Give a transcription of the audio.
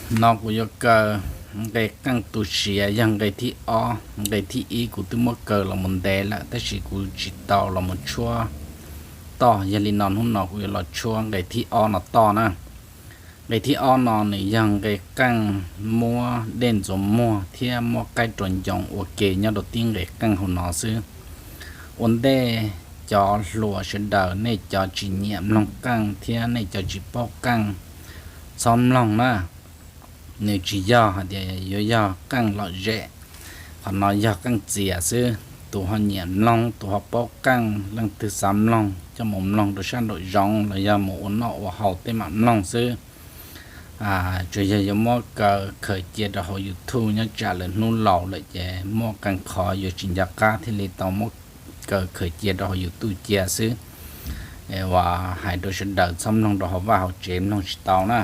nó cũng do cờ cái căng tu sửa yang cái thi o cái thi ý của tôi mất cờ là một đề là tất chỉ của chỉ tàu là một chua to giờ li non hôm nào cũng là chua cái thi o nó to nè cái thi o nó này yang cái căng mua đen rồi mua thì mua cái chuẩn dòng ok nhau đầu tiên cái căng của nó xứ vấn đề cho lúa sẽ đỡ này cho chỉ nhiệm lòng căng thì này cho chỉ bao căng xóm lòng nè nếu chỉ do thì do căng lọ rẻ còn nói do căng chìa xưa tụ họ nhiệm lòng tụ họ bao căng lần từ xóm lòng cho một lòng được sang đội rong là do một nọ và hậu tên mạng lòng xưa chủ yếu là mua cờ khởi chia được họ YouTube nhớ trả lời nôn lẩu lại để mua càng khó giờ chính gia cá thì lấy tàu mua cờ khởi chia được họ YouTube chia xứ và hai đôi chân đợt xong lòng đó họ vào chém lòng tàu nè